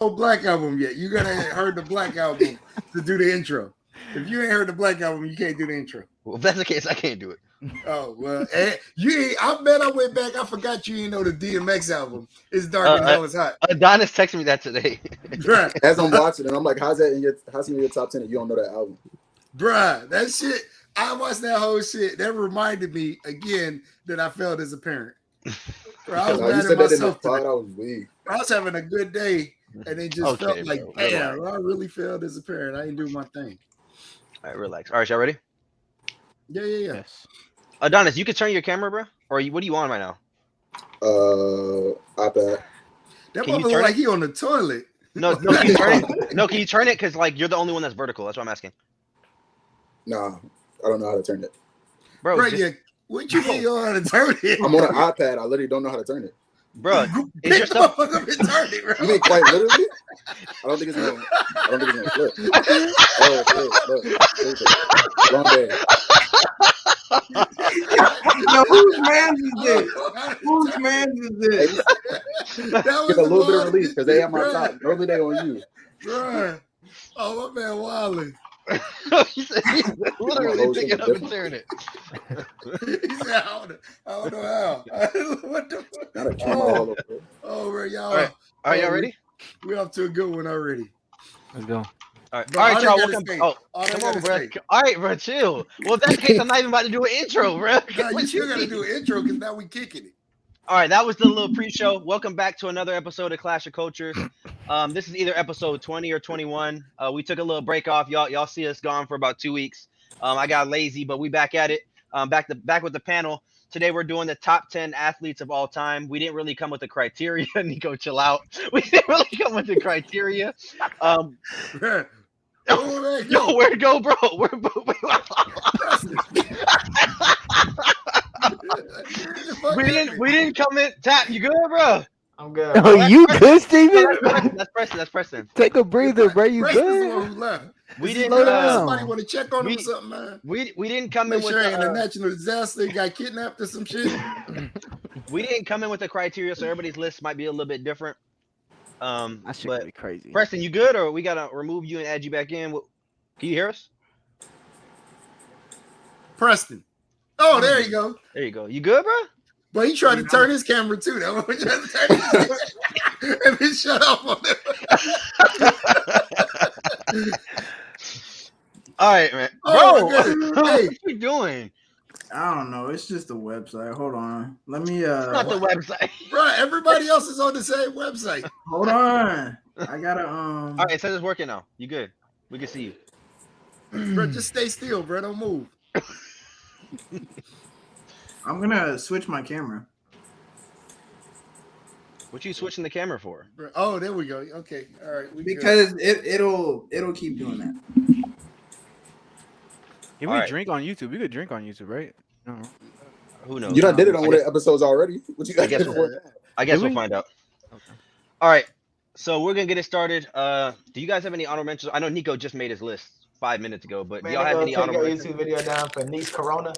Black Album yet. You gotta heard the Black Album to do the intro. If you ain't heard the Black Album, you can't do the intro. Well, if that's the case, I can't do it. Oh well, you ain't. I bet I went back. I forgot you didn't know the DMX album. It's dark and hell is hot. Adonis texted me that today. Bruh. As I'm watching it, I'm like, how's in your top 10 and you don't know that album? Bruh, that shit. I watched that whole shit. That reminded me again that I failed as a parent. Bro, I was mad at myself today. I was weak. I was having a good day, and it just felt like, damn, I really failed as a parent. I didn't do my thing. All right, relax. All right, y'all ready? Yeah. Yes. Adonis, you can turn your camera, bro? Or what are you on right now? iPad. That mother look like he on the toilet. No, can you turn it? No, can you turn it? Because, like, you're the only one that's vertical. That's what I'm asking. Nah, I don't know how to turn it. Bro, what you mean you don't know how to turn it? I'm on an iPad. I literally don't know how to turn it. Bro, is your stuff up and turn it, bro? You mean quite literally? I don't think it's gonna flip. Long day. Yo, whose man's is this? Whose man's is this? That was Get a little bit of release because they have my top. Early day on you. Bro. Oh, my man, Wally. He said he's literally picking up and tearing it. He said, I don't know how. What the fuck? Oh, bro, y'all. All right, are y'all ready? We're up to a good one already. Let's go. All right, y'all. Welcome. Come on, bro. All right, bro, chill. Well, if that's the case, I'm not even about to do an intro, bro. No, you still got to do an intro because now we kicking it. All right, that was the little pre-show. Welcome back to another episode of Clash of Cultures. This is either episode 20 or 21. We took a little break off. Y'all see us gone for about 2 weeks. I got lazy, but we back at it. Back with the panel. Today we're doing the top 10 athletes of all time. We didn't really come with the criteria. Nico, chill out. We didn't really come with the criteria. Yo, where'd it go, bro? We didn't come in. Tap, you good, bro? I'm good. Oh, you good, Steven? That's Preston. Take a breather, bro. You good? We didn't. Somebody want to check on him or something, man. We didn't come in with a natural disaster. He got kidnapped or some shit. We didn't come in with the criteria, so everybody's list might be a little bit different. That shit gonna be crazy. Preston, you good, or we gotta remove you and add you back in? Can you hear us? Preston. Oh, there you go. There you go. You good, bro? But he tried to turn his camera too. That was and then shut off on it. All right, man. Oh, bro, hey, what you doing? I don't know. It's just a website. Hold on. Let me. It's not the website, bro. Everybody else is on the same website. Hold on. I gotta. All right, it says it's working now. You good? We can see you. Bro, just stay still, bro. Don't move. I'm gonna switch my camera. What you switching the camera for? Oh, there we go. Okay, all right. Because it'll keep doing that. Can we drink on YouTube? We could drink on YouTube, right? No. Who knows? You done did it on one of the episodes already. I guess we'll find out. Okay. All right, so we're gonna get it started. Do you guys have any honorable mentions? I know Nico just made his list 5 minutes ago, but do y'all have any honorable mentions? YouTube video down for Nice Corona.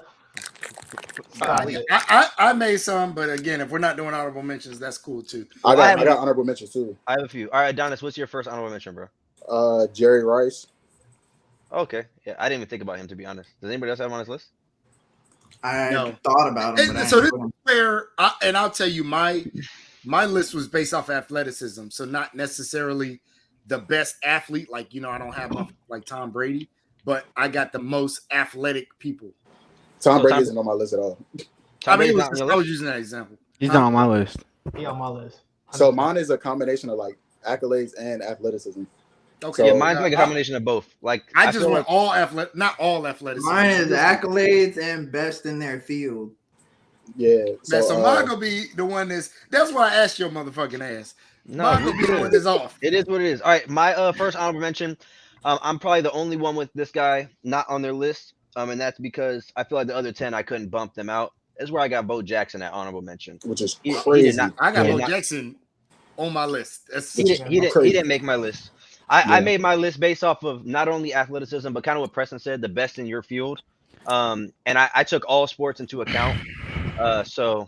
I made some, but again, if we're not doing honorable mentions, that's cool too. I got honorable mentions too. I have a few. All right, Adonis, what's your first honorable mention, bro? Jerry Rice. Okay, yeah, I didn't even think about him, to be honest. Does anybody else have him on his list? I thought about him. So this is where, and I'll tell you, my list was based off athleticism, so not necessarily the best athlete. Like, I don't have like Tom Brady, but I got the most athletic people. Tom Brady isn't on my list at all. I was using that example. He's not on my list. He on my list. 100%. So mine is a combination of like accolades and athleticism. Okay, yeah, mine's like a combination of both. Like I just went all athletic, not all athleticism. Mine is accolades and best in their field. Yeah. So mine gonna be the one that's why I asked your motherfucking ass. No, mine gonna be the one that's off. It is what it is. All right, my first honorable mention. I'm probably the only one with this guy not on their list. And that's because I feel like the other 10 I couldn't bump them out. That's where I got Bo Jackson at honorable mention, which is crazy. I got Bo Jackson on my list. He didn't make my list. I made my list based off of not only athleticism, but kind of what Preston said, the best in your field. And I took all sports into account. So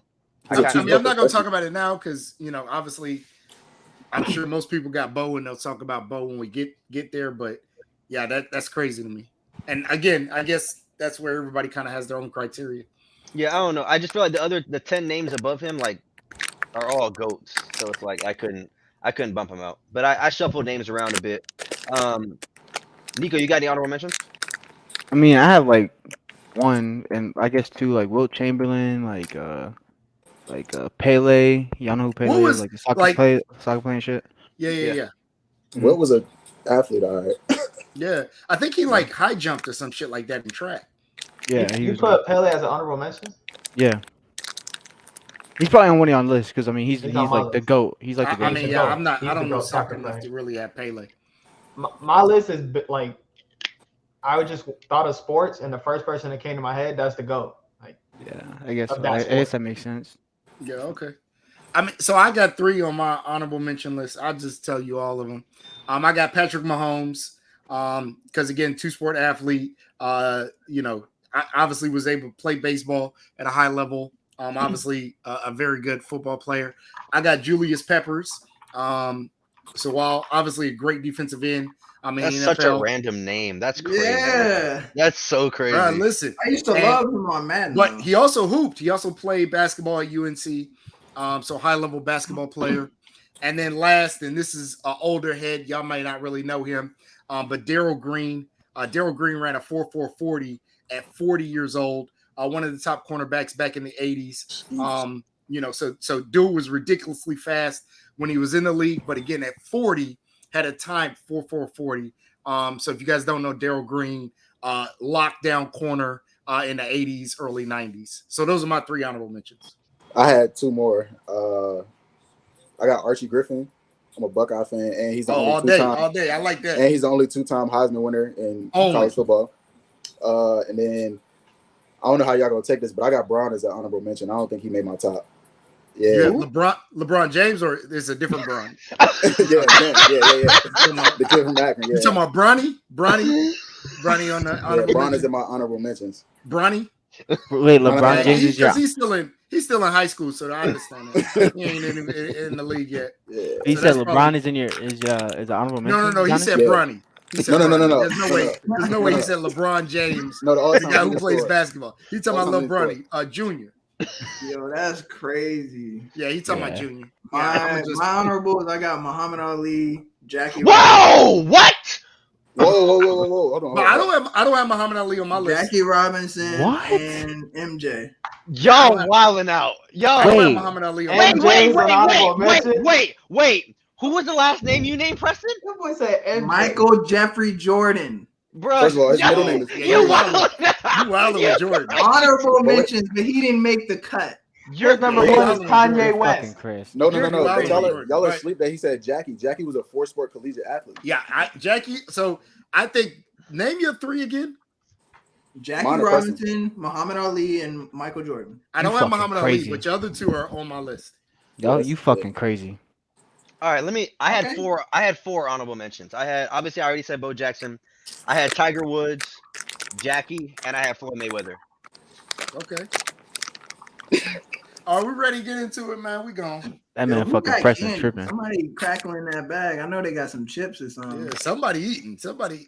I'm not going to talk about it now because, obviously I'm sure most people got Bo, and they'll talk about Bo when we get there. But yeah, that's crazy to me. And again, I guess that's where everybody kind of has their own criteria. Yeah, I don't know. I just feel like the 10 names above him like are all goats. So it's like I couldn't bump him out. But I shuffled names around a bit. Nico, you got any honorable mentions? I mean, I have like one and I guess two, like Wilt Chamberlain, like Pele. Y'all know who Pele is? Like the soccer playing shit. Yeah. Wilt was an athlete, all right. Yeah, I think he like high jumped or some shit like that in track. Yeah, you put Pele as an honorable mention. Yeah, he's probably on one of y'all list because I mean he's like the GOAT. He's like the GOAT. I mean, yeah, I don't know soccer enough to really have Pele. My list is like I would just thought of sports, and the first person that came to my head, that's the GOAT. Like, yeah, I guess that makes sense. Yeah, okay. I mean, so I got 3 on my honorable mention list. I'll just tell you all of them. I got Patrick Mahomes. Because again, 2-sport athlete, I obviously was able to play baseball at a high level. Obviously a very good football player. I got Julius Peppers. So while obviously a great defensive end, I mean, that's NFL, such a random name. That's crazy. Yeah, that's so crazy. Listen, I used to love him on Madden, but he also hooped. He also played basketball at UNC. So high level basketball player. And then last, and this is an older head, y'all might not really know him. But Darrell Green ran a 4.440 at 40 years old. One of the top cornerbacks back in the 80s. So dude was ridiculously fast when he was in the league. But again, at 40, had a time 4.440. So if you guys don't know Darrell Green, lockdown corner in the 80s, early 90s. So those are my 3 honorable mentions. I had 2 more. I got Archie Griffin. I'm a Buckeye fan, and he's the only all day. I like that. And he's the only 2-time Heisman winner in college football. And then I don't know how y'all gonna take this, but I got Braun as an honorable mention. I don't think he made my top. Yeah, LeBron James, or is a different Braun? yeah. The kid from Akron. Yeah. You talking about Bronny on the honorable Braun is in my honorable mentions. Bronny. Wait, LeBron James is your. He's still in high school, so I understand that. He ain't in the league yet. Yeah. He said LeBron is in your is honorable mention. No. He said Bronny. No. There's no way he said LeBron James. No, the guy who plays basketball. He talking about Lil Bronny, Junior. Yo, that's crazy. Yeah, he talking about Junior. My honorables, I got Muhammad Ali, Jackie. Whoa! What? Whoa! Hold on. I don't have Muhammad Ali on my list. Jackie Robinson What? and MJ. Y'all wilding out. I don't have Wait. Muhammad Ali on Wait. Who was the last name you named, Preston? That boy said MJ. Michael Jeffrey Jordan. Bro, First of all, his middle name is you wilding out. You wilding with Jordan. Honorable mentions, but he didn't make the cut. Your number one is Kanye West. Chris. No. You're But y'all are right. asleep that he said Jackie. Jackie was a 4-sport collegiate athlete. Yeah, Jackie. So I think name your 3 again. Jackie Mine are Robinson, Muhammad Ali, and Michael Jordan. I don't You have fucking Muhammad crazy. Ali, but your other 2 are on my list. Yo, you fucking crazy. All right, I had Okay. 4. I had 4 honorable mentions. I already said Bo Jackson. I had Tiger Woods, Jackie, and I had Floyd Mayweather. Okay. Are we ready to get into it, man? We gone. That Yo, man who fucking got Preston candy? tripping. Somebody crackling that bag. I know they got some chips or something. Yeah, somebody eating. Somebody.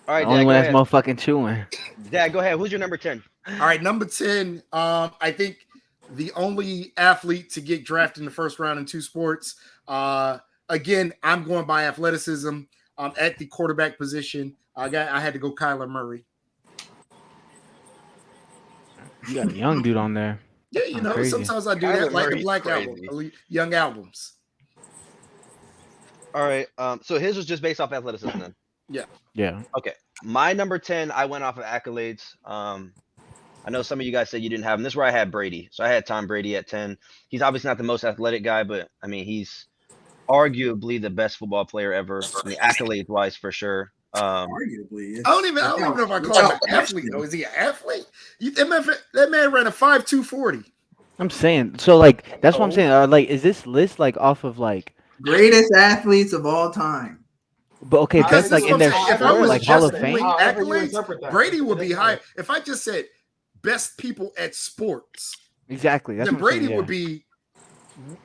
All right, The only Dad, one go that's ahead. motherfucking chewing. Dad, go ahead. Who's your number 10? All right, number 10. I think the only athlete to get drafted in the first round in 2 sports. Again, I'm going by athleticism. At the quarterback position, I had to go Kyler Murray. You got a young dude on there. Yeah, you know, Crazy. sometimes I do Kyler that, like the Murray's Black crazy. Album, young albums. All right. So his was just based off athleticism then. Yeah. Okay. My number 10, I went off of accolades. I know some of you guys said you didn't have him. This is where I had Brady. So I had Tom Brady at 10. He's obviously not the most athletic guy, but I mean, he's arguably the best football player ever. I mean, accolades wise for sure. Arguably. I don't even know if I call him an athlete though. Is he an athlete? That man ran a 5.240. I'm saying. So like that's what I'm saying. Like, is this list like off of like? Greatest athletes of all time. But okay, Because that's this like is in what their I'm saying. If I sport, was like just Hall of doing Fame. accolades, Brady would be high. If I just said best people at sports, Exactly. That's then what I'm saying, Brady yeah. would be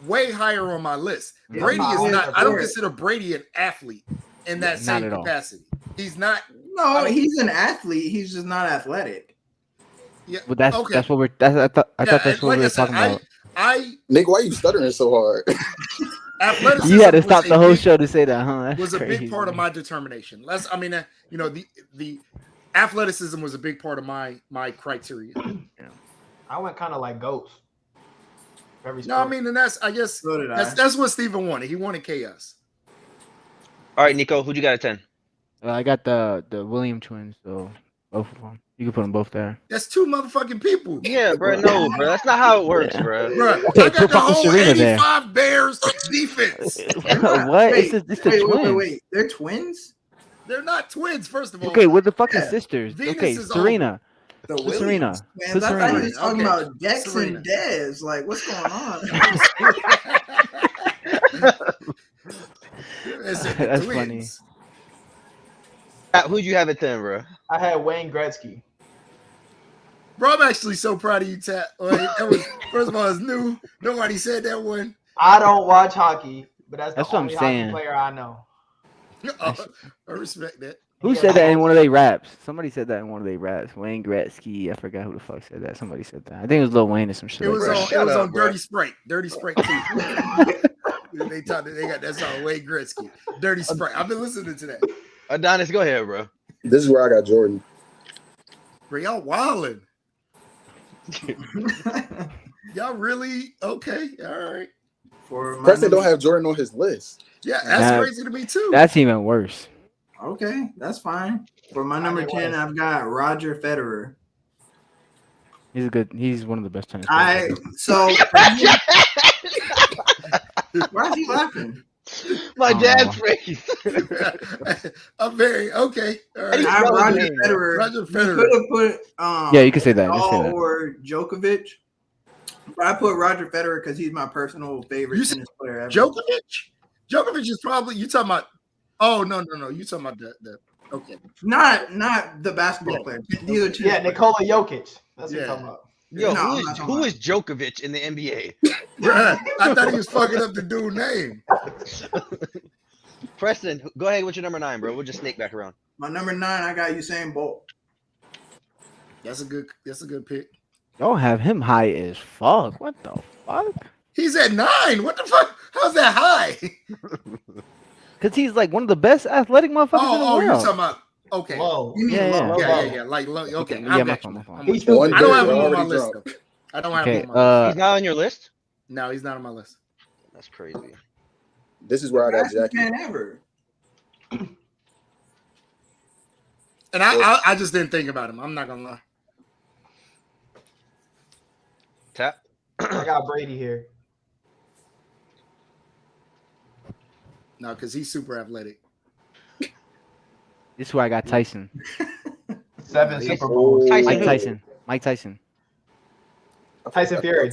way higher on my list. Yeah, Brady is I'm not. not I don't for it. consider Brady an athlete in that Not same at all. capacity. He's not. No, I mean- he's an athlete. He's just not athletic. Yeah. But that's okay. that's what we're. I thought that's what like we I were said, talking about. Nick, why you stuttering so hard? Athleticism You had to was stop a the whole big- show to say that, huh? That's was a crazy. big part of my determination. The athleticism was a big part of my criteria. I went kind of like goats. Every No, I sport. mean, and that's I guess So did I. that's what Steven wanted. He wanted chaos. All right, Nico, who'd you got at 10? I got the William twins, so both of them. You can put them both there. That's two motherfucking people. Yeah, bro. No, bro. That's not how it works, Yeah. bro. Bruh, Okay, I put got the fucking whole Serena there. 85 Bears defense. What? Wait, It's the twins. wait. They're twins? They're not twins, first of all. Okay, we're the fucking Yeah. sisters. Venus Okay, is Serena. The Put Williams Serena. twins. Put I thought you Serena. was talking Okay. about Dex Serena. and Dez. Like, what's going on? It's the That's twins. funny. Who'd you have at 10, bro? I had Wayne Gretzky. Bro, I'm actually so proud of you, Tat. Like, that was, first of all, it's new. Nobody said that one. I don't watch hockey, but that's That's the what I'm only hockey saying. player I know. I respect that. Who Yeah. said that in one of their raps? Somebody said that in one of their raps. Wayne Gretzky. I forgot who the fuck said that. Somebody said that. I think it was Lil Wayne or some shit. It was like on, that. Shut it was up, on bro. Dirty Sprite. Dirty Sprite too. they got that song, Wayne Gretzky. Dirty Sprite. I've been listening to that. Adonis, go ahead, bro. This is where I got Jordan. Bro, y'all wildin'. Y'all really okay? All right. For my Preston number- don't have Jordan on his list. Yeah, that's That- crazy to me too. That's even worse. Okay, that's fine. For my number did 10, worse. I've got Roger Federer. He's one of the best tennis players. Why is he laughing? My Oh. dad's face. I'm very okay. All How right. do you I have spell his Roger name, Federer. Roger You Federer. could have put Yeah, you can say that. Just say Nadal that. or Djokovic. But I put Roger Federer because he's my personal favorite You said tennis player ever. Djokovic? Djokovic is probably you talking about. Oh no. You talking about the okay. Not the basketball Yeah. player. These are two. Yeah, Nikola Jokic. That's what Yeah. you're talking about. Yo, No, I'm not talking who about- is Djokovic in the NBA? Bruh, I thought he was fucking up the dude name. Preston, go ahead with your number 9, bro. We'll just snake back around. My number 9, I got Usain Bolt. That's a good pick. Y'all have him high as fuck. What the fuck? He's at 9. What the fuck? How's that high? Because he's like one of the best athletic motherfuckers in the Oh, you world. talking about okay. Whoa. You mean Yeah, low. yeah. Yeah. Like low. Okay. Yeah, I my got fault, you. my fault. I'm He's with you. One I don't have day, him on my already list. drunk. Though. I don't have Okay. him on my list. He's not on your list? No, he's not on my list. That's crazy. This is where I got Best Jackie. man ever. And I just didn't think about him. I'm not gonna lie. Tap. I got Brady here. No, because he's super athletic. This is where I got Tyson. 7 He's- Super Bowls. Tyson Mike who? Tyson. Mike Tyson. Tyson Fury.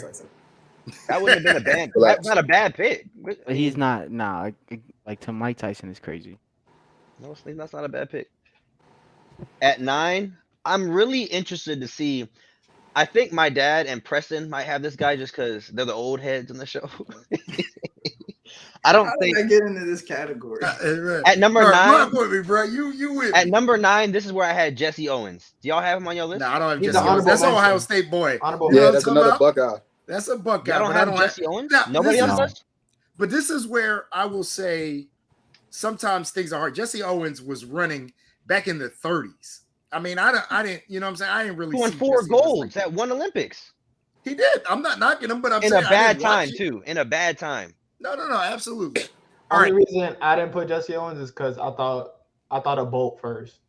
That wouldn't have been a bad. Relax. That's not a bad pick. But he's not. Nah, like to Mike Tyson is crazy. No, that's not a bad pick. At 9, I'm really interested to see. I think my dad and Preston might have this guy just because they're the old heads in the show. I don't How think did I get into this category? at number Bro, 9. rock with me, bro. You with At me. number 9, this is where I had Jesse Owens. Do y'all have him on your list? No, I don't have He's Jesse an Owens. honorable That's an mention. Ohio State boy. Honorable You know Yeah, what that's I'm talking another about? Buckeye. That's a Buckeye. Y'all don't but I have don't Jesse Owens? Now, Nobody this on the is- list? But this is where I will say sometimes things are hard. Jesse Owens was running back in the 30s. I mean, I didn't, you know what I'm saying? I didn't really He won see 4 Jesse Owens like golds that. at one Olympics He did. I'm not knocking him, but I'm in saying a I bad didn't watch time it. too. In a bad time. No, absolutely. All Only right. reason I didn't put Jesse Owens is because I thought of Bolt first.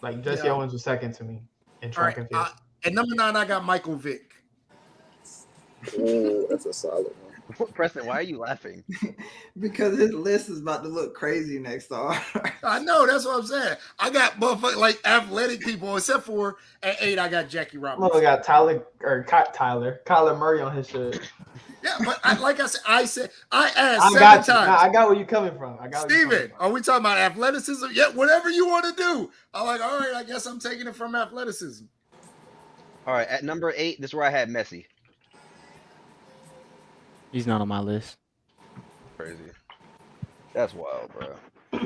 Like Jesse Yeah. Owens was second to me in All track right. and field. At number 9, I got Michael Vick. Oh, that's a solid one. Preston, why are you laughing? Because his list is about to look crazy next to ours. I know. That's what I'm saying. I got motherfucking like athletic people, except for at 8, I got Jackie Look, Robinson. we got Kyler Murray on his shit. Yeah, but like I said, I asked I 7 got you. times. Nah, I got where you coming from. Steven, are we talking about athleticism? Yeah, whatever you want to do. I'm like, all right, I guess I'm taking it from athleticism. All right, at number 8, this is where I had Messi. He's not on my list. Crazy. That's wild, bro.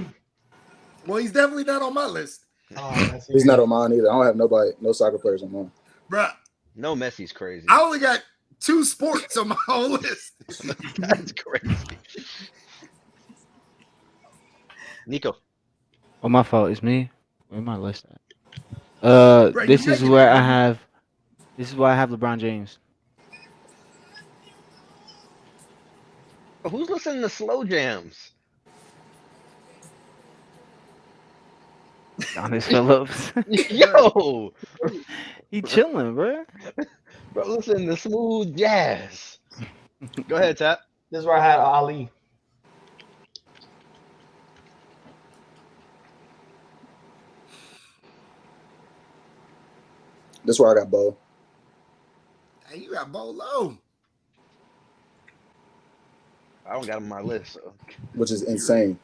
Well, he's definitely not on my list, Oh, He's not on mine either. I don't have no soccer players on mine. bruh. No, Messi's crazy. I only got 2 sports on my whole list. That's crazy. Nico. Oh, my fault. It's me. Where my list at? Bro, This you is making where it- I have. This is where I have LeBron James. Who's listening to slow jams? Giannis Phillips. Yo, He chilling, bro. bro, listen to smooth jazz. Go ahead, Tap. This is where I had Ali. This is where I got Bo, Hey, you got Bolo. I don't got him on my list, so which is insane.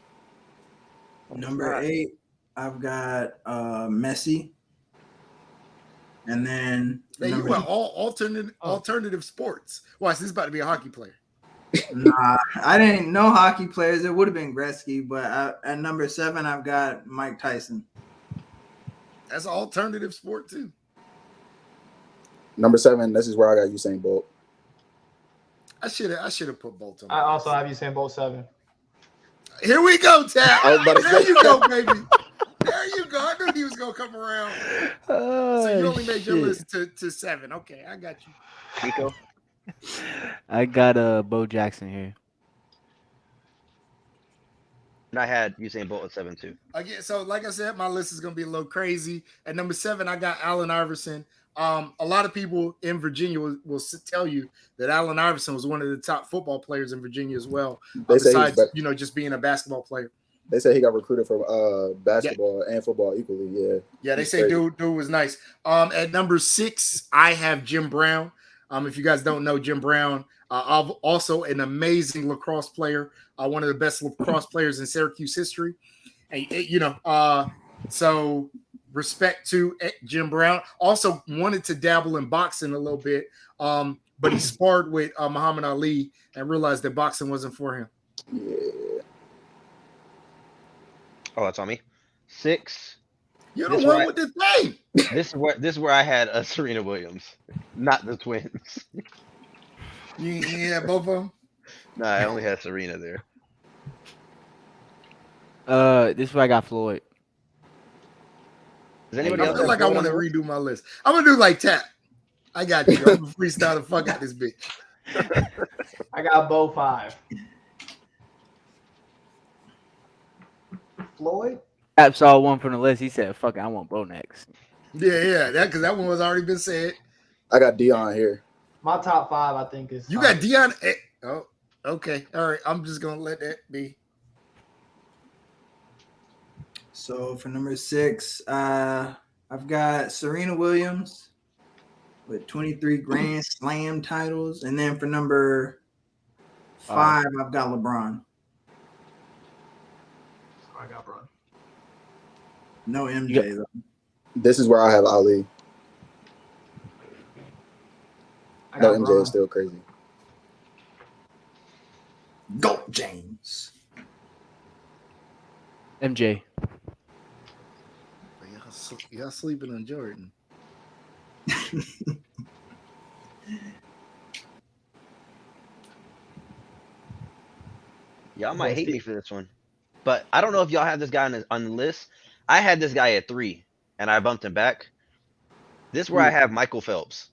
Number 8, I've got Messi. And then Hey, you number- went all alternative sports. Watch, this is about to be a hockey player. Nah, I didn't know hockey players. It would have been Gretzky, but at number 7, I've got Mike Tyson. That's an alternative sport too. Number 7, this is where I got Usain Bolt. I should have put Bolt on. I my also list. have Usain Bolt 7. Here we go, Tap. I was about to There say- you go, baby. There you go. I knew he was gonna come around. So you only made your list to 7. Okay, I got you. Nico. I got Bo Jackson here. And I had Usain Bolt at 7 too. Again, so like I said, my list is gonna be a little crazy. At number 7, I got Allen Iverson. A lot of people in Virginia will tell you that Allen Iverson was one of the top football players in Virginia as well. They say Besides, he's just being a basketball player. They say he got recruited for basketball and football equally. Yeah. Yeah, they He's say crazy. dude was nice. At number 6, I have Jim Brown. If you guys don't know Jim Brown, also an amazing lacrosse player, one of the best lacrosse players in Syracuse history. And so respect to Jim Brown. Also wanted to dabble in boxing a little bit, but he sparred with Muhammad Ali and realized that boxing wasn't for him. Yeah. Oh, that's on me. 6. You're the That's one right. with the thing. This is where I had Serena Williams, not the twins. Yeah, both of them. Nah, I only had Serena there. This is where I got Floyd. Does anybody I else feel have like I Floyd want to on the list? redo my list. I'm gonna do like Tap. I got you. I'm gonna freestyle the fuck out this bitch. I got Bo 5. Floyd? Cap saw one from the list. He said, "Fuck it, I want Bo next." Yeah, because that one was already been said. I got Dion here. My top 5, I think, is You got Dion. Oh, okay. All right. I'm just gonna let that be. So for number 6, I've got Serena Williams with 23 Grand Slam titles. And then for number 5, I've got LeBron. I got Bron. No MJ, though. This is where I have Ali. I No, got MJ Bron. is still crazy. Go, James. MJ. Y'all sleeping on Jordan. Y'all might hate me for this one, but I don't know if y'all have this guy on the list. I had this guy at 3, and I bumped him back. This is where I have Michael Phelps.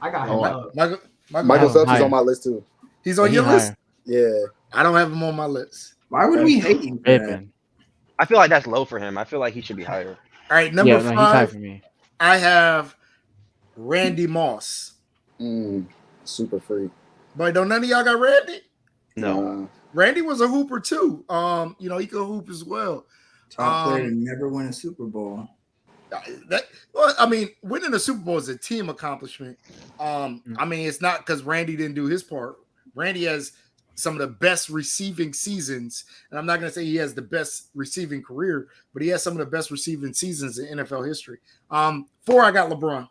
I got him Oh, up. Michael Michael Phelps is higher. on my list too. he's on He your list. higher. Yeah. I don't have him on my list. Why would we hate you for that? Pippen. I feel like that's low for him. I feel like he should be higher. All right, number Yeah, no, he's high 5, for me. I have Randy Moss. Super free. But don't none of y'all got Randy? No, Randy was a hooper too. He could hoop as well. Top player to never win a Super Bowl. Winning a Super Bowl is a team accomplishment. It's not because Randy didn't do his part. Randy has some of the best receiving seasons, and I'm not going to say he has the best receiving career, but he has some of the best receiving seasons in NFL history. 4, I got LeBron.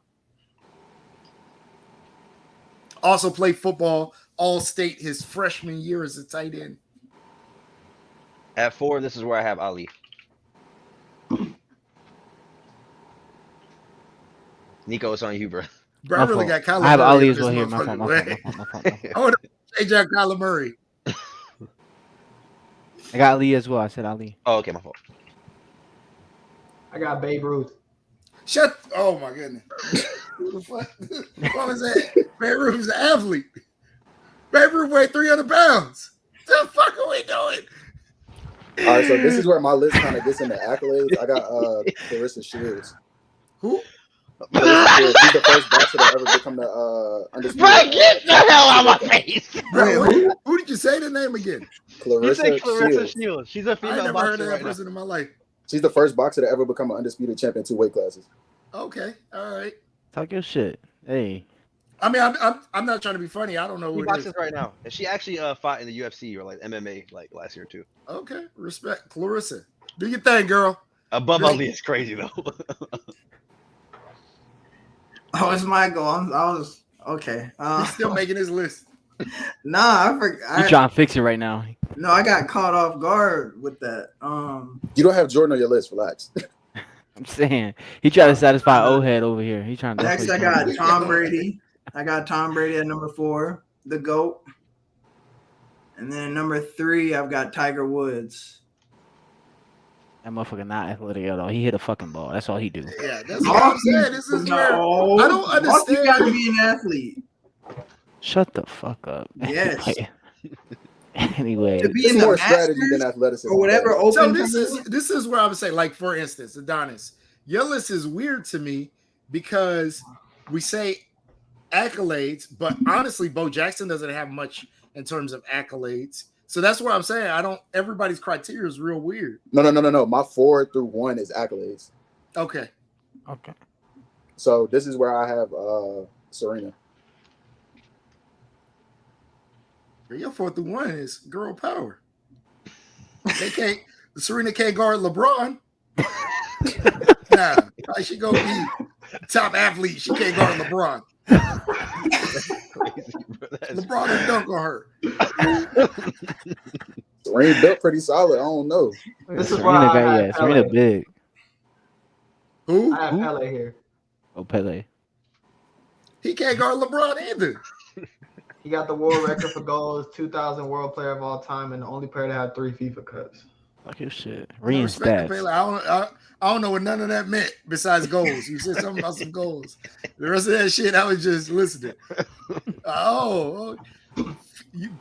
Also played football All-State his freshman year as a tight end. At 4, this is where I have Ali. Nico, it's on you, bro. Bro, I My really fault. got Kyler I have Murray Ali on as this well here. My motherfucker, fault. man. My fault. I want to change out Kyler Murray. I got Ali as well. I said Ali. Oh, okay, my fault. I got Babe Ruth. Oh my goodness. What was that? Babe Ruth's an athlete. Babe Ruth weighed 300 pounds. The fuck are we doing? All right, so this is where my list kind of gets into accolades. I got Clarissa Shields. Who? Clarissa Shields. She's the first boxer to ever become the undisputed. Bro, get the hell out of my face. Bro, who did you say the name again? You say Clarissa Shields. Shields. She's a I female ain't never heard boxer of that right now. person in my life. She's the first boxer to ever become an undisputed champion 2 weight classes. Okay, all right. Talk your shit. Hey. I mean, I'm not trying to be funny. I don't know She who it boxes is. right now. And she actually fought in the UFC or like MMA like last year too. Okay, respect, Clarissa. Do your thing, girl. Above Really? Ali is crazy though. Oh, it's my goal. I was okay. He's still making his list. Nah, I You forgot. trying to fix it right now. No, I got caught off guard with that. You don't have Jordan on your list. Relax. I'm saying he tried to satisfy old head over here. He trying to. Next, I got Tom Brady. I got Tom Brady at number 4, the GOAT. And then number 3, I've got Tiger Woods. That motherfucker not athletic at all. He hit a fucking ball. That's all he do. Yeah, that's what I'm saying. This is where No, I don't understand. You gotta be an athlete. Shut the fuck up. Yes. Anyway, To be It's in the more strategy Masters than athleticism. or whatever So open. this is where I would say, like, for instance, Adonis, your list is weird to me because we say accolades, but honestly, Bo Jackson doesn't have much in terms of accolades. So that's what I'm saying. Everybody's criteria is real weird. No. My 4 through 1 is accolades. Okay. So this is where I have Serena. Your 4 through 1 is girl power. Serena can't guard LeBron. Nah, she gonna be top athlete. She can't guard LeBron. LeBron will dunk on her. Serena built pretty solid. I don't know. This is why I have Serena Pele. big. Who? I have Pele here. Oh, Pele. He can't guard LeBron either. He got the world record for goals, 2,000 world player of all time, and the only player to have 3 FIFA cuts. Fuck your shit. I Reading respect the stats. Pele. I don't know what none of that meant besides goals. You said something about some goals. The rest of that shit, I was just listening. FIFA.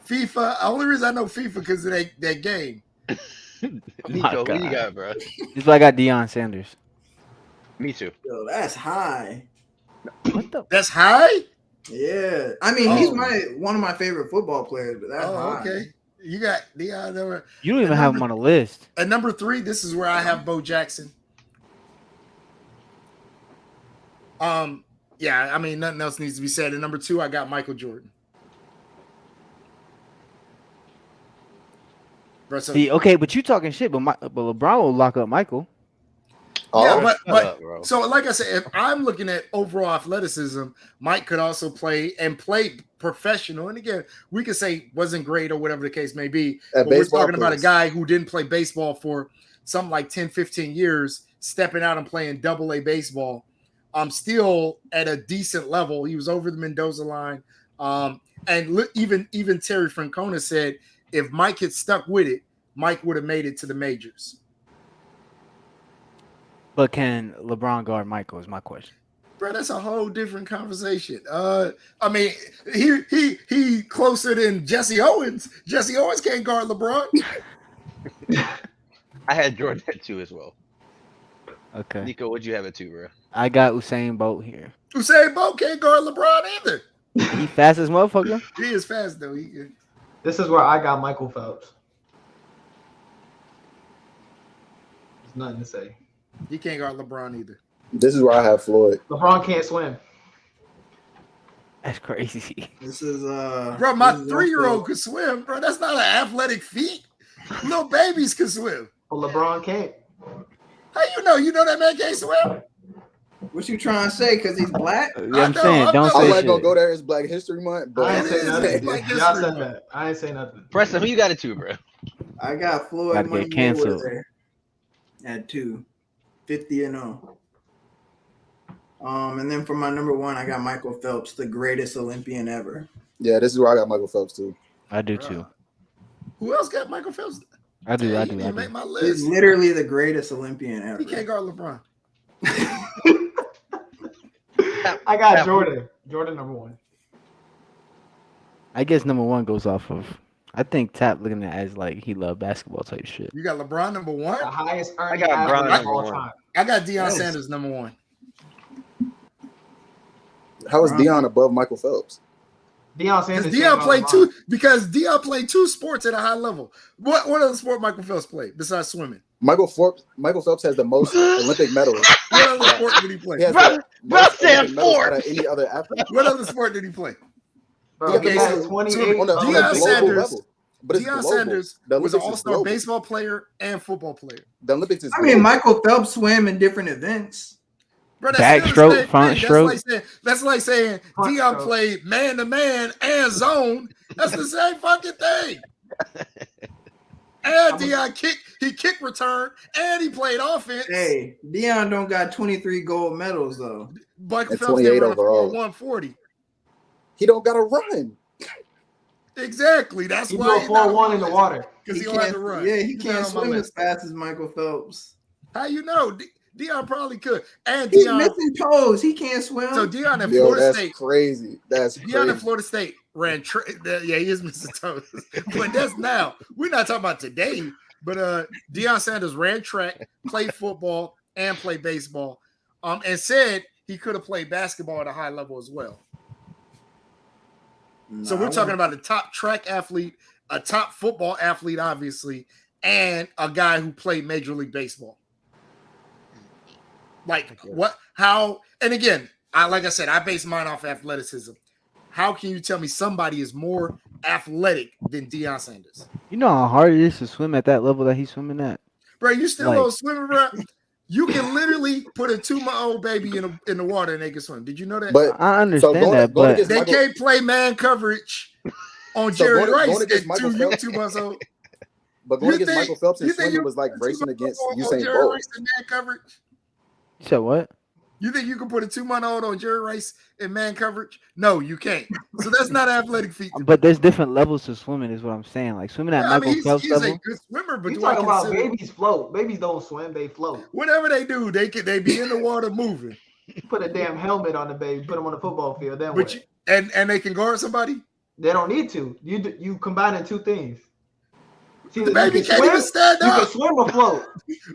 The only reason I know FIFA because of that game. Nico, who you God. got, bro? This is why I got Deion Sanders. Me too. Yo, that's high. What the? That's high? Yeah, I mean he's Oh. one of my favorite football players, but that's Oh, high. okay. You got Deion there. You don't even have him on the list. At number 3, this is where I have Bo Jackson. Yeah, I mean, nothing else needs to be said. At number 2, I got Michael Jordan. Bro, so- See, okay, but you talking shit, but LeBron will lock up Michael. yeah, Oh, but Shut up, bro. so like I said, if I'm looking at overall athleticism, Mike could also play professional. And again, we could say wasn't great or whatever the case may be. At But we're baseball, talking about a please. guy who didn't play baseball for something like 10, 15 years, stepping out and playing double-A baseball. Still at a decent level. He was over the Mendoza line. Even Terry Francona said if Mike had stuck with it, Mike would have made it to the majors. But can LeBron guard Michael is my question. Bro, that's a whole different conversation. I mean, he closer than Jesse Owens. Jesse Owens can't guard LeBron. I had Jordan at 2 as well. Okay. Nico, what'd you have at 2, bro? I got Usain Bolt here. Usain Bolt can't guard LeBron either. He fast as motherfucker. He is fast though. This is where I got Michael Phelps. There's nothing to say. He can't guard LeBron either. This is where I have Floyd. LeBron can't swim. That's crazy. This is Bro, my this is 3-year-old could swim, bro. That's not an athletic feat. Little babies can swim. But LeBron can't. How you know? You know that man can't swim? What you trying to say? Because he's black? Yeah, I'm saying, don't I'm say not shit. gonna go there. It's Black History Month, but I ain't say It nothing. is like Y'all history said month. that. I ain't say nothing. Preston, who you got it to, bro? I got Floyd Gotta Money get canceled. Mayweather at 2, 50-0. And then for my number 1, I got Michael Phelps, the greatest Olympian ever. yeah, this is where I got Michael Phelps too. I do too. Who else got Michael Phelps? I do. Damn, I he do. didn't I make do. my He's list. literally the greatest Olympian ever. He can't guard LeBron. I got Yeah. Jordan. Jordan number 1. I guess number 1 goes off of. I think Tap looking at it as like he love basketball type shit. You got LeBron number 1. The highest earning got athlete Bron of number all 1. time. I got Deion Yes. Sanders number 1. How is Deion above Michael Phelps? Deion Because Sanders. Deion played two. Because Deion played 2 sports at a high level. What other sport Michael Phelps played besides swimming? Michael Phelps has the most Olympic medals. What other sport did he play? He has Bro, the most said Olympic medals out of sports. any other athlete. What other sport did he play? Bro, Okay, he had so- 28 On a Deion global Sanders- level. But it's Deion global. Sanders The was an Olympics is all-star global. baseball player and football player. The Olympics is I mean, global. Michael Phelps swam in different events. Bro, that's still the Backstroke, same front thing. stroke. That's like saying Front Deion stroke. played man-to-man and zone. That's the same fucking thing. And Deion kick return, and he played offense. Hey, Deion don't got 23 gold medals though. Michael And Phelps 28 did run a overall. 140. He don't got to run. Exactly. That's He why blew a 4-1 in the water. because he don't have to run. Yeah, he He's can't not on my swim as list. fast as Michael Phelps. How you know? Deion probably could. And He's Deion. missing toes. He can't swim. So Deion at Yo, Florida that's State. crazy. That's Deion crazy. at Florida State ran. Yeah, he is missing toes. But that's now. We're not talking about today. But Deion Sanders ran track, played football, and played baseball. And said he could have played basketball at a high level as well. So we're talking about a top track athlete, a top football athlete, obviously, and a guy who played Major League Baseball. Like what? How? And again, like I said, I base mine off athleticism. How can you tell me somebody is more athletic than Deion Sanders? You know how hard it is to swim at that level that he's swimming at. Bro, you still Like- go swimming, bro? You can literally put a 2-month-old baby in the water and they can swim. Did you know that? But I understand going- that, going but against They Michael- can't play man coverage on So Jerry going Rice against at Michael 2 Phelps- 2 months old. But going You against think- Michael Phelps and you think swimming you was like put a racing 2-month-old against on Usain Jerry Bolt. Rice in man coverage? you said what? You think you can put a 2-month-old on Jerry Rice in man coverage? No, you can't. So that's not an athletic feat. But there's different levels to swimming, is what I'm saying. Like swimming at Yeah, I Michael mean, Phelps he's a level. good swimmer, but You do I talking about consider babies float? Babies don't swim; they float. whatever they do, they be in the water moving. Put a damn helmet on the baby, put them on the football field. Then But what? you, and they can guard somebody. They don't need to. You combining two things. See, The baby can't even stand You can up. swim or float.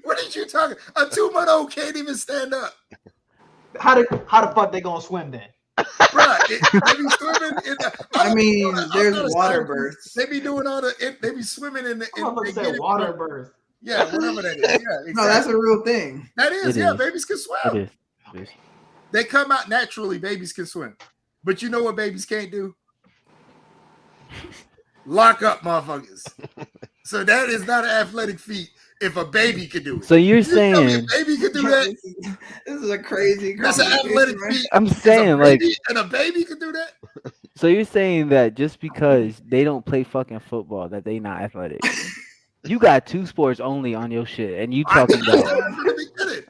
What are you talking? A 2-month-old can't even stand up, How the fuck they gonna swim then? bro. They be swimming in the. I mean, I'm there's not a water scientist. bursts. They be doing all the. They be swimming in the. I'm gonna they say get it water from- burst. Yeah, whatever that is. Yeah, exactly. No, that's a real thing. That is. It Yeah, is. babies can It swim. is. It is. They come out naturally. Babies can swim, but you know what babies can't do? Lock up, motherfuckers. So that is not an athletic feat. If a baby could do it, So you're You tell me saying a baby could do that. This is a crazy. That's an conversation, athletic right? feat. I'm Is a saying like baby- and a baby could do that. so you're saying that just because they don't play fucking football that they not athletic. You got 2 sports only on your shit and you I talking think that's about from the beginning.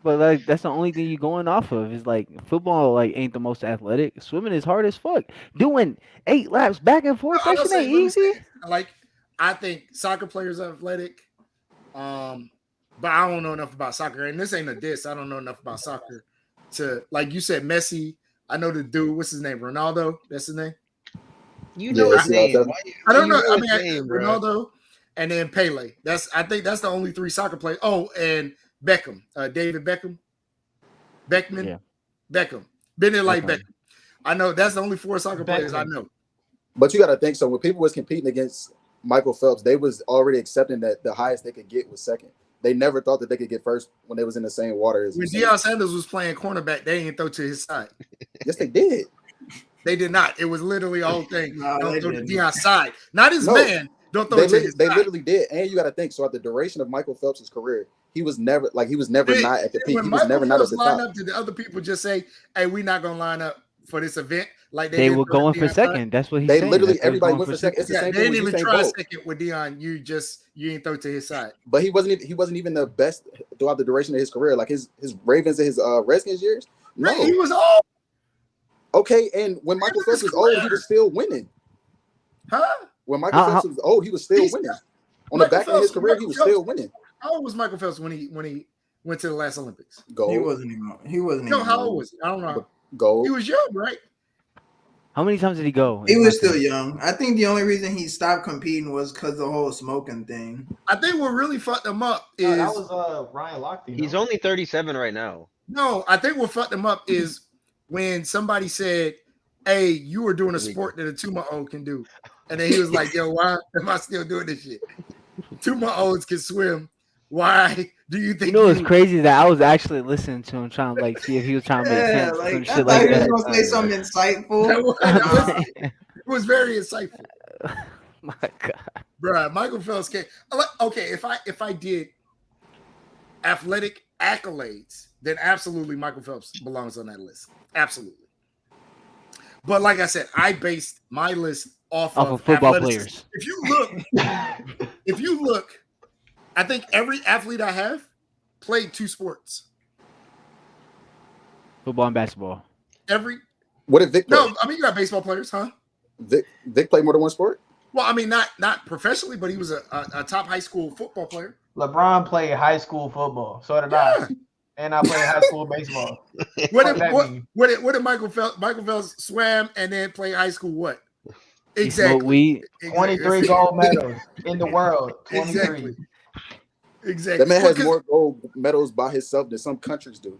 but like that's the only thing you going off of is like football like ain't the most athletic. Swimming is hard as fuck. Doing 8 laps back and forth, No, that shit let ain't me easy. say, like, I think soccer players are athletic. But I don't know enough about soccer. And this ain't a diss. I don't know enough about soccer to, like you said, Messi. I know the dude, what's his name? Ronaldo? That's his name? You know Yeah, his see, name. I'll tell- Why you- I don't you know. I his mean, name, bro. Ronaldo and then Pele. I think that's the only 3 soccer players. Oh, and Beckham. David Beckham. Beckman. Yeah. Beckham. Been there like Beckham. Beckham. I know that's the only 4 soccer players I Beckham. know. But you got to think, so when people was competing against Michael Phelps, they was already accepting that the highest they could get was second. They never thought that they could get first when they was in the same water as When Usain. Deion Sanders was playing cornerback, they didn't throw to his side. Yes, they did. They did not. It was literally a whole thing. No, Don't they throw to didn't. Deion's side. Not his No. man. Don't throw They, it to his they side. literally did. And you got to think, so at the duration of Michael Phelps' career, he was never not at the peak. When He was never not at the line top. up, did the other people just say, "Hey, we're not gonna line up for this event"? Like They did were going for Deion second. That's what he's They saying. literally That's what everybody he's went going for second. It's the Yeah, same they thing didn't with even Usain try Bolt. second with Deion. You ain't throw to his side. But he wasn't even the best throughout the duration of his career. Like his Ravens and his Redskins years. No. Right, he was old, Okay, and when Michael Phelps was old, he was still winning. huh? When Michael Phelps was old, he was still winning. On the back end of his career, he was still winning. How old was Michael Phelps when he went to the last Olympics? Gold. He wasn't even. No, how old was he? I don't know. Gold. He was young, right? How many times did he go? He was still young. I think the only reason he stopped competing was because the whole smoking thing. I think what really fucked him up is No, that was Ryan Lochte. He's only 37 right now. no. I think what fucked him up is when somebody said, "Hey, you were doing a sport that a 2-month-old can do," and then he was like, "Yo, why am I still doing this shit? 2-month-olds can swim. Why do you think?" You know, it's crazy that I was actually listening to him trying to like see if he was trying to make sense. Like, Some I shit thought like he was that. gonna say something insightful. It was very insightful, My God. bro. Michael Phelps can't. Okay, if I did athletic accolades, then absolutely Michael Phelps belongs on that list. Absolutely. But like I said, I based my list off of football athleticism. players. If you look, I think every athlete I have played 2 sports. Football and basketball. What did Vic play? No, I mean you got baseball players, huh? Vic played more than one sport? Well, I mean not professionally, but he was a top high school football player. LeBron played high school football. So did I. And I played high school baseball. What did Michael Phelps? Michael Phelps swam and then played high school. What? Exactly. Weed. 23 gold medals in the world. 23. Exactly. That man has more gold medals by himself than some countries do.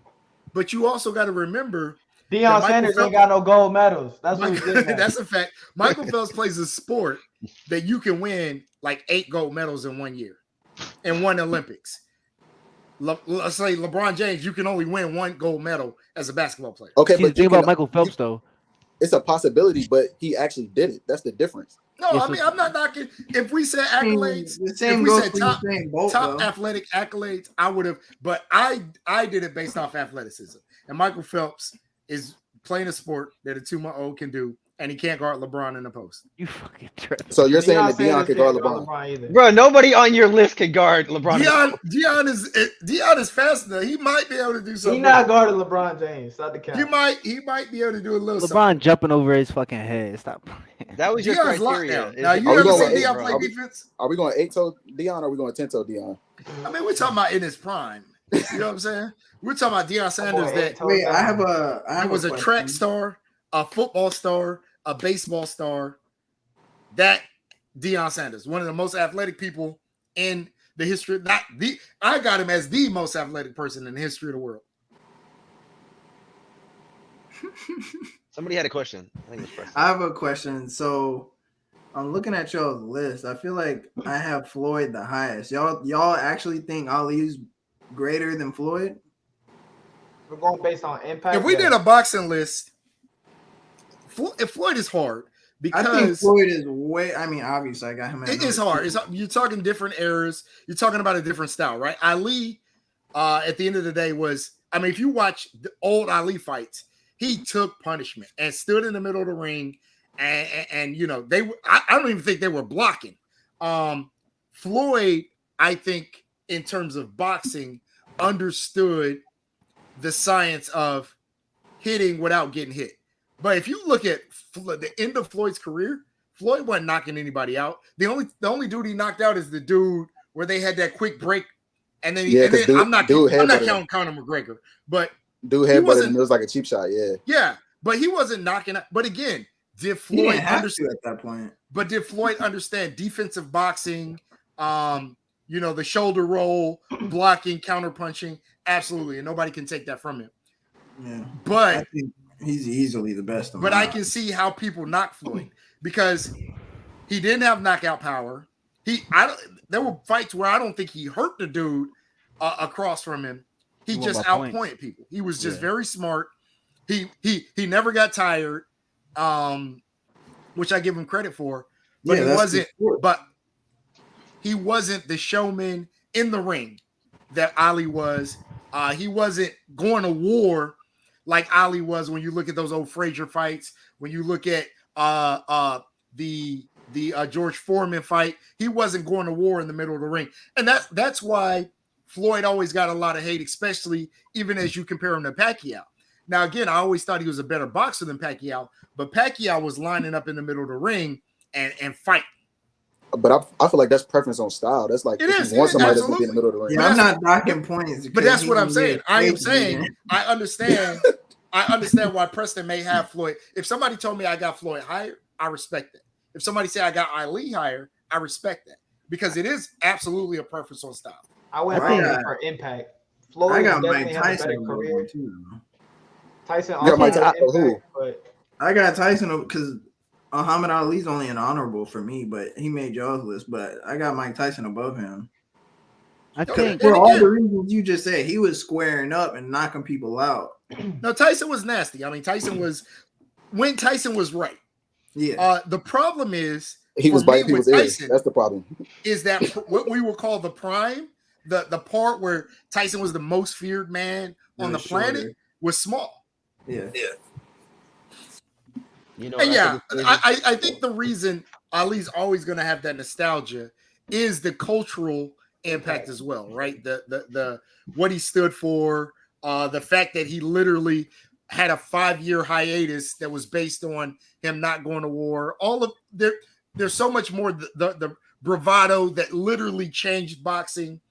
But you also got to remember, Deion Sanders ain't got no gold medals. That's what he's getting at. That's a fact. Michael Phelps plays a sport that you can win like 8 gold medals in 1 year, in one Olympics. Let's say LeBron James, you can only win 1 gold medal as a basketball player. Okay, See, but the thing about Michael Phelps though, it's a possibility, but he actually did it. That's the difference. No, I mean I'm not knocking. If we said accolades, The same if we goes said for Usain Bolt, top though. athletic accolades, I would have. But I did it based off athleticism. And Michael Phelps is playing a sport that a 2-month-old can do, and he can't guard LeBron in the post. you fucking tripping. So you're saying that Sanders Deion could can't guard LeBron? either. Bro, nobody on your list could guard LeBron. Deion is fast enough. He might be able to do something. He not guarding LeBron James. Stop the count. He might be able to do a little LeBron jumping over his fucking head. Stop playing. That was your Deion's criteria. lockdown. Now, you Are we ever going seen with Deion play defense? Are we going 8-toe Deion or are we going 10-toe Deion? I mean, we're talking about in his prime. You know what I'm saying? We're talking about Deion Sanders that Wait, I have a. was a track star, a football star, a baseball star. That Deion Sanders, one of the most athletic people in the history. I got him as the most athletic person in the history of the world. Somebody had a question. I think it was Preston. I have a question. So I'm looking at y'all's list. I feel like I have Floyd the highest. Y'all actually think Ali's greater than Floyd? We're going based on impact. If we did a boxing list, Floyd is hard because I think Floyd is way. I mean, obviously, I got him. It's hard. You're talking different eras. You're talking about a different style, right? Ali, at the end of the day, was. I mean, if you watch the old Ali fights, he took punishment and stood in the middle of the ring, and you know they. I don't even think they were blocking. Floyd, I think, in terms of boxing, understood the science of hitting without getting hit. But if you look at the end of Floyd's career, Floyd wasn't knocking anybody out. The only dude he knocked out is the dude where they had that quick break, and then, I'm not counting Conor McGregor, but dude headbutted and it was like a cheap shot. Yeah, but he wasn't knocking out. But again, did Floyd understand at that point? But did Floyd understand defensive boxing? You know, the shoulder roll, blocking, counter punching. Absolutely, and nobody can take that from him. Yeah, but I think he's easily the best. But I can see how people knock Floyd because he didn't have knockout power. There were fights where I don't think he hurt the dude across from him. He just outpointed people. He was just very smart. He never got tired, which I give him credit for. But he wasn't the showman in the ring. that Ali was. He wasn't going to war like Ali was when you look at those old Frazier fights, when you look at the George Foreman fight. He wasn't going to war in the middle of the ring. And that's why Floyd always got a lot of hate, especially even as you compare him to Pacquiao. Now, again, I always thought he was a better boxer than Pacquiao, but Pacquiao was lining up in the middle of the ring and fighting. But I feel like that's preference on style. That's like if you want somebody that's gonna be in the middle of the ring. Yeah, I'm not knocking points. But that's what I'm saying. I am saying I understand. I understand why Preston may have Floyd. If somebody told me I got Floyd higher, I respect that. If somebody say I got Ali higher, I respect that because it is absolutely a preference on style. I went for impact. Floyd I got definitely Mike has a better Tyson career. too. Tyson You got also Mike has Tyson who? impact, but I got Tyson because Muhammad Ali's only an honorable for me, but he made y'all's list. But I got Mike Tyson above him. I think For all the reasons you just said, he was squaring up and knocking people out. No, Tyson was nasty. I mean, Tyson was right. Yeah. The problem is He was biting people's ears. That's the problem. Is that what we will call the prime, the part where Tyson was the most feared man on the planet was small. Yeah. You know, And yeah, I think the reason Ali's always going to have that nostalgia is the cultural impact as well, right? The what he stood for, the fact that he literally had a 5-year hiatus that was based on him not going to war. All of there's so much more the bravado that literally changed boxing.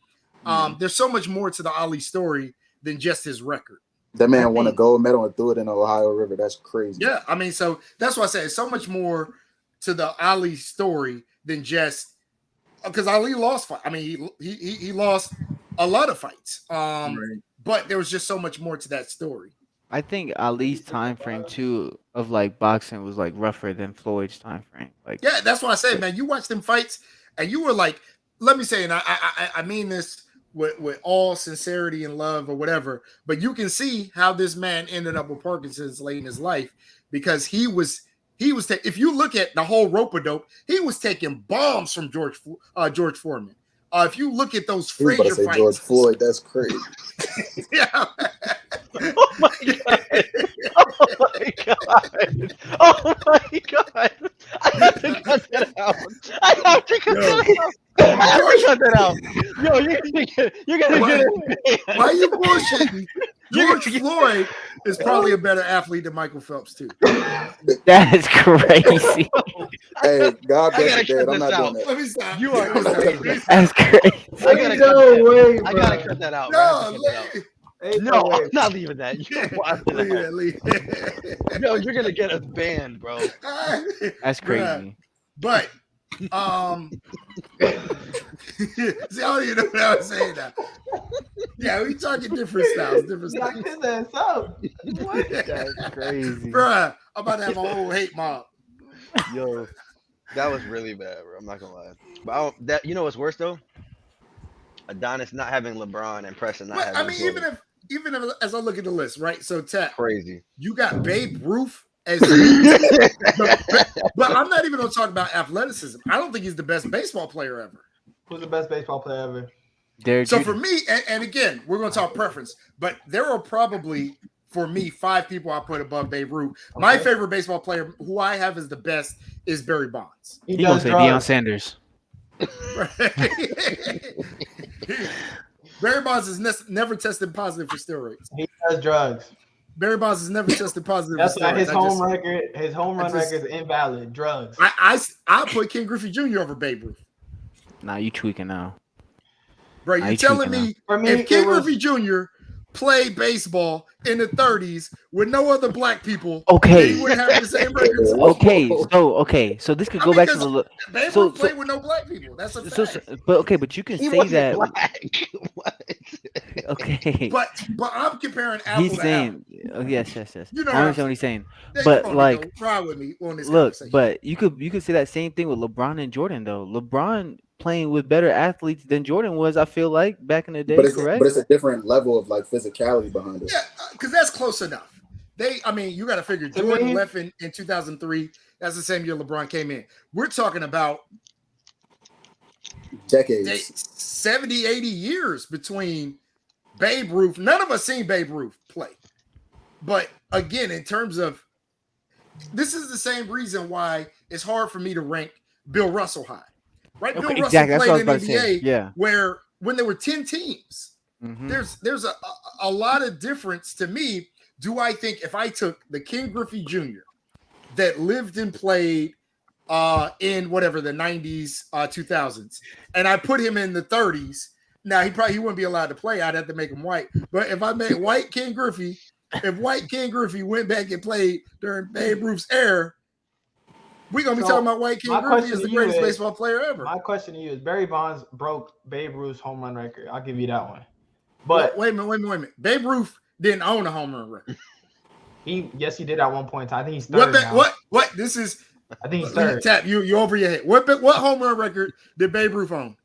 There's so much more to the Ali story than just his record. That man won a gold medal and threw it in the Ohio River. That's crazy. Yeah, I mean, so that's why I say it's so much more to the Ali story than just because Ali lost fight. I mean, he lost a lot of fights. But there was just so much more to that story. I think Ali's time frame too of like boxing was like rougher than Floyd's time frame. Like, yeah, that's what I say, man. You watch them fights, and you were like, let me say, and I mean this with all sincerity and love or whatever, but you can see how this man ended up with Parkinson's late in his life because he was if you look at the whole rope-a-dope, he was taking bombs from George Foreman. If you look at those Frazier fights, George Floyd, that's crazy. Yeah. Oh my god! Oh my god! Oh my god! I have to cut that out. I have to cut that out. Yo, you're gonna get it. Why are you bullshitting? George Floyd is probably a better athlete than Michael Phelps too. That's crazy. Hey, God bless you, Dad. I'm not doing that. Let me stop. You are crazy. That's crazy. I gotta cut that out. No, I'm not leaving that. Yo, you're gonna get us banned, bro. That's crazy. But see, I don't even know what I was saying now. Yeah, we talking different styles. What? That's crazy. Bruh, I'm about to have a whole hate mob. Yo, that was really bad, bro. I'm not gonna lie. But you know what's worse though? Adonis not having LeBron and Preston not having. I mean, even if as I look at the list, right? So Tat, crazy. You got Babe Ruth as but I'm not even gonna talk about athleticism. I don't think he's the best baseball player ever. Who's the best baseball player ever? So for me, and again, we're gonna talk preference, but there are probably for me 5 people I put above Babe Ruth. Okay. My favorite baseball player, who I have as the best, is Barry Bonds. He gonna say Deion Sanders. Barry Bonds has never tested positive for steroids. He does drugs. Barry Bonds has never tested positive. That's why his home record. His home run record is invalid. Drugs. I put Ken Griffey Jr. over Babe Ruth. Nah, you tweaking now, bro. You telling me if Ken Griffey Jr. played baseball in the 30s with no other black people, okay, he wouldn't have the same records. So this could go back to the. Babe Ruth played with no black people. That's a fact. But you can say that. Black. What? Okay. But I'm comparing apple He's to saying, apple. Yes. You know I understand what he's saying. Yeah, but like, try with me on this. Look, but you could say that same thing with LeBron and Jordan though. LeBron playing with better athletes than Jordan was, I feel like, back in the day. Correct. But it's a different level of like physicality behind it. Yeah, because that's close enough. You got to figure Jordan left in 2003. That's the same year LeBron came in. We're talking about Decades. 70, 80 years between Babe Ruth. None of us seen Babe Ruth play. But again, in terms of, this is the same reason why it's hard for me to rank Bill Russell high. Right? Okay, Bill exactly. Russell That's what I played was in about to NBA say. Yeah. where when there were 10 teams, Mhm. there's a lot of difference to me. Do I think if I took the Ken Griffey Jr. that lived and played in whatever the 90s, 2000s, and I put him in the 30s, now he wouldn't be allowed to play. I'd have to make him white. But if I made white Ken Griffey, if white Ken Griffey went back and played during Babe Ruth's era, we're gonna be talking about white Ken Griffey as the greatest baseball player ever. My question to you is: Barry Bonds broke Babe Ruth's home run record. I'll give you that one. But wait a minute. Babe Ruth didn't own a home run record. he did at one point in time. I think he's third now. What? This is. I think he's third. Tap you over your head. What home run record did Babe Ruth own?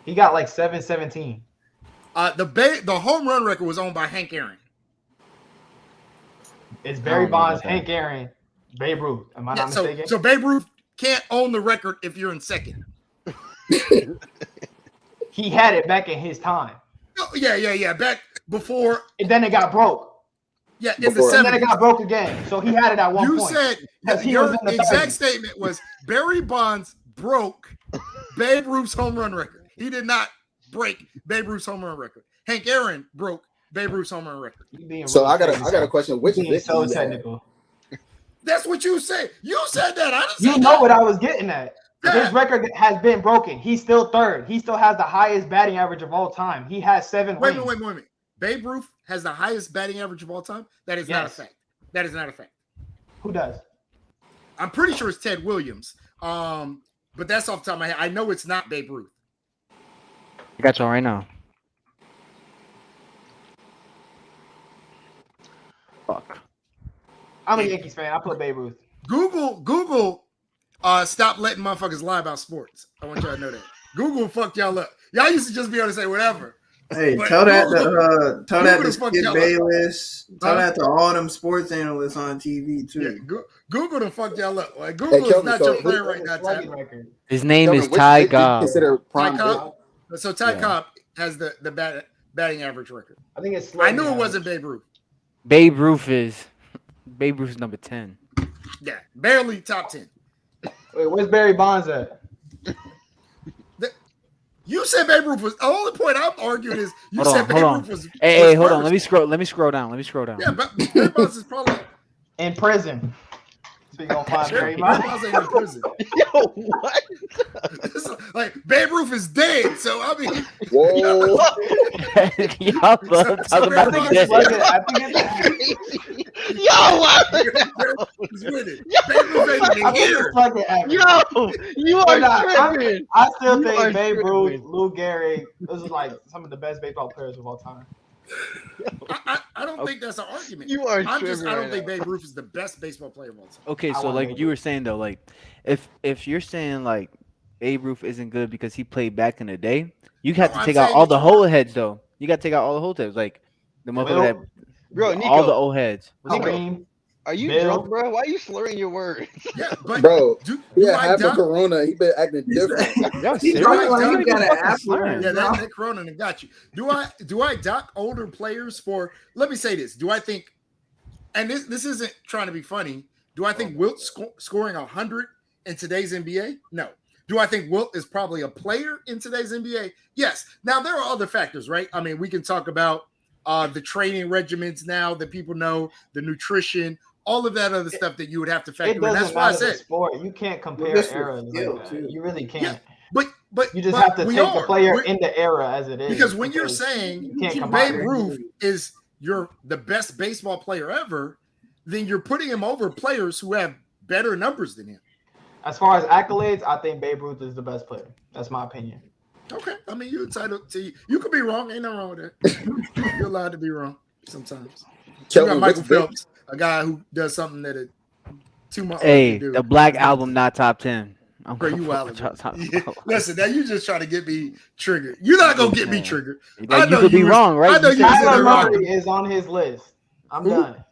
He got like 717. The home run record was owned by Hank Aaron. It's Barry Bonds, Hank Aaron, Babe Ruth. Am I not mistaken? So Babe Ruth can't own the record if you're in second. He had it back in his time. Oh, yeah. Back before. And then it got broke. Yeah, in the 70s. And then it got broke again. So he had it at one point. You said your exact statement was Barry Bonds broke Babe Ruth's home run record. He did not break Babe Ruth's home run record. Hank Aaron broke Babe Ruth's home run record. So I got a question. Which is so technical? That's what you said. You said that. I didn't say you know what I was getting at. Yeah. His record has been broken. He's still third. He still has the highest batting average of all time. He has 7 rings. Wait a minute. Babe Ruth has the highest batting average of all time? That is not a fact. That is not a fact. Who does? I'm pretty sure it's Ted Williams. But that's off the top of my head. I know it's not Babe Ruth. I got you right now. Fuck. I'm a Yankees fan. I put Babe Ruth. Google stop letting motherfuckers lie about sports. I want y'all to know that. Google fucked y'all up. Y'all used to just be able to say whatever. Hey, tell that to Skip Bayless. Tell that to all them sports analysts on TV too. Yeah, Google done fucked y'all up. Like Google is not your friend right now. His name is Ty Cobb. So Ty Cobb has the batting average record. I think it's. I knew it wasn't Babe Ruth. Babe Ruth is number 10. Yeah, barely top 10. Wait, where's Barry Bonds at? You said Babe Ruth was. The only point I'm arguing is you said Babe Ruth was. Hey, hold on. Let me scroll down. Yeah, but Barry Bonds is probably in prison. So you gonna find Barry Bonds ain't in prison. Yo, what? Like Babe Ruth is dead, so I mean, whoa. Y'all love talking about the dead. I think it's Yo, you are tripping. I still think Babe Ruth, Lou Gehrig, those are like some of the best baseball players of all time. I don't think that's an argument. You are. I don't think Babe Ruth is the best baseball player of all time. Okay, so like you were saying though, like if you're saying like Babe Ruth isn't good because he played back in the day, you have to take out all the old heads though. You got to take out all the old heads, like the motherfucker that. Bro, Nico, all the old heads. Nico, are you drunk, bro? Why are you slurring your words? Yeah, but bro, half a Corona. He been acting different. Yeah, that Corona got you. Do I dock older players for? Let me say this. Do I think? And this isn't trying to be funny. Do I think Wilt scoring 100 in today's NBA? No. Do I think Wilt is probably a player in today's NBA? Yes. Now there are other factors, right? I mean, we can talk about the training regimens now that people know, the nutrition, all of that other stuff that you would have to factor in. That's why I said sport. You can't compare eras. You really can't. Yeah, but you just have to take the player in the era as it is. Because when you're saying Babe Ruth is the best baseball player ever, then you're putting him over players who have better numbers than him. As far as accolades, I think Babe Ruth is the best player. That's my opinion. Okay, I mean you're entitled to. You could be wrong. Ain't nothing wrong with that. You're allowed to be wrong sometimes. You got Michael Phelps, a guy who does something that too much. Hey, the Black Album not top 10. Bro, you wild. Listen, now you just trying to get me triggered. You're not gonna get me triggered. I know you could be wrong, right? I know Kyler Murray is on his list. I'm done.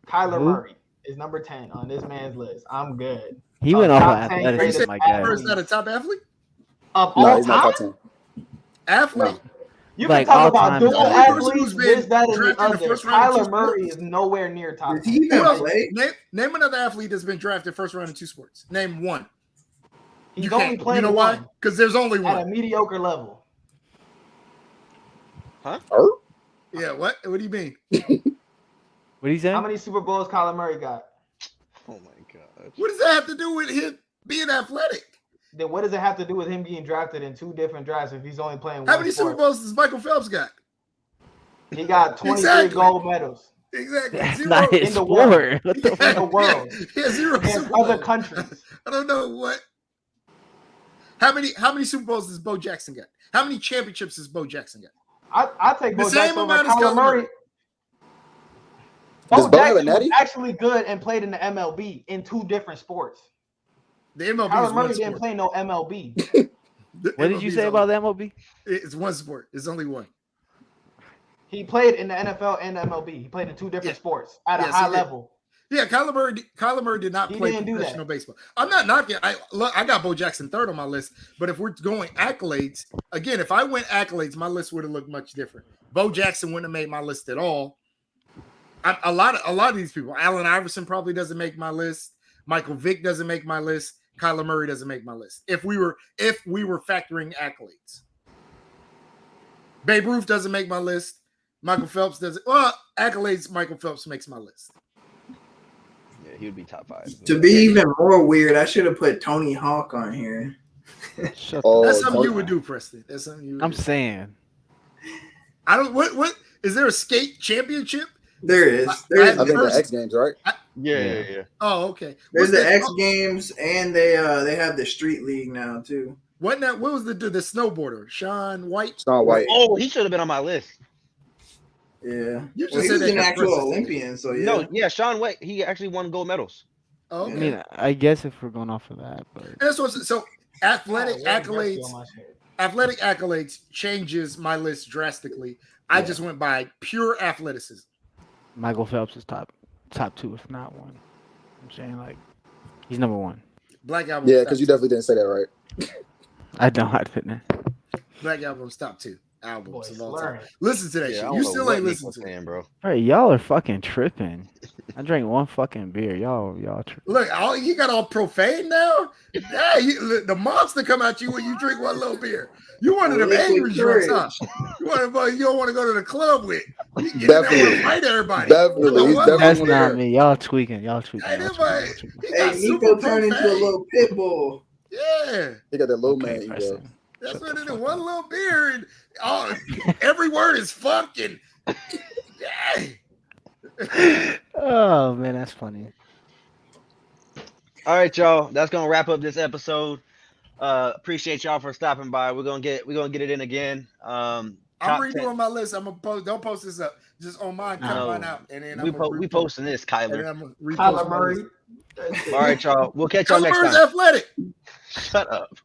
Kyler Murray is number 10 on this man's list. I'm good. He went off of athleticism like that. Is that a top athlete? Of No, all he's not time, top 10. Athlete. No. you Like, can talk all-time about dual is- athletes, Who's been this, that, and the drafted in the other. first round of two Kyler Murray sports? is nowhere near top Did 10. he even Who else? play? Name another athlete that's been drafted first round in 2 sports. Name one. He's You only can't. playing You know why? one Because there's only at a one. mediocre level. Yeah. What? What do you mean? What do you say? How many Super Bowls Kyler Murray got? Oh my god. What does that have to do with him being athletic? Then what does it have to do with him getting drafted in 2 different drafts if he's only playing How one many sport? Super Bowls does Michael Phelps got? He got 23 Exactly. gold medals Exactly. That's Zero. not his in the world. sport. What the in the world Yeah, 0 against Super other Bowls. countries. I don't know what. How many Super Bowls does Bo Jackson get? How many championships does Bo Jackson get? I take The Bo same Jackson over amount as Kyler Kyler Murray. Murray. Does Bo Bo have a Jackson was natty? actually good and played in the MLB in 2 different sports. The MLB is Kyler one Murray didn't sport. play no MLB. The What did MLB you is say only- about the MLB? It's one sport. It's only one. He played in the NFL and the MLB. He played in 2 different Yeah. sports at a Yes, high he did. level. Yeah, Kyler Murray did not He play didn't do that. professional baseball. I'm not knocking. I got Bo Jackson third on my list, but if we're going accolades, again, if I went accolades, my list would have looked much different. Bo Jackson wouldn't have made my list at all. A lot of these people, Allen Iverson probably doesn't make my list. Michael Vick doesn't make my list. Kyler Murray doesn't make my list. If we were factoring accolades, Babe Ruth doesn't make my list. Michael Phelps doesn't. Well, accolades, Michael Phelps makes my list. Yeah, he would be top 5. To be even more weird, I should have put Tony Hawk on here. Shut Oh, That's something you Tony- would do, Preston. That's something you would I'm do. saying. I don't. What is there a skate championship? There is. I There's, I think First- the X Games, right? Yeah. Oh, okay. there's What's the that- X Games, and they have the Street League now too. What was the snowboarder? Sean White. Sean White. Oh, he should have been on my list. Yeah. You just Well, he said was that an because actual Preston said it. Olympian, so yeah. No, yeah, Sean White. He actually won gold medals. Oh, I okay. mean, I guess if we're going off of that, but And that's what. So athletic Oh, where's Mercy accolades. on my shit? Athletic accolades changes my list drastically. I Yeah. just went by pure athleticism. Michael Phelps is top 2, if not 1. I'm saying like he's number 1. Black Album. Yeah, top because you two. definitely didn't say that right. I don't have to. Black Album's top 2 Boy, albums of all time. slurring. Listen to that Yeah, I shit. don't You know still what ain't Nick listened was to it. saying, bro. All right, y'all are fucking tripping. I drank 1 fucking beer. Y'all tripping. Look, you got all profane now. Yeah, the monster come at you when you drink one little beer. You one of them Liquid angry drunks, courage. huh? You don't want to go to the club with. You get in there Definitely. and fight everybody. Definitely. He's What? definitely That's one of not them. me. Y'all tweaking. Y'all tweaking. Hey, Y'all nobody- tweaking. he Hey, got Nico super turned into a profane. little pit bull. Yeah, He got that low Okay, man ego. Preston. that's Shut what the it is. fuck One up. little beer and every word is fucking. Yeah. Oh man, that's funny. All right, y'all. That's gonna wrap up this episode. Appreciate y'all for stopping by. We're gonna get it in again. I'm Top redoing 10. my list. I'm gonna post. Don't post this up. Just on mine. Cut No. mine out, and then We posting this, And then Kyler. I'm gonna repost Kyler my Murray. list. All right, y'all. We'll catch y'all Kyler next Murray's time. athletic. Shut up.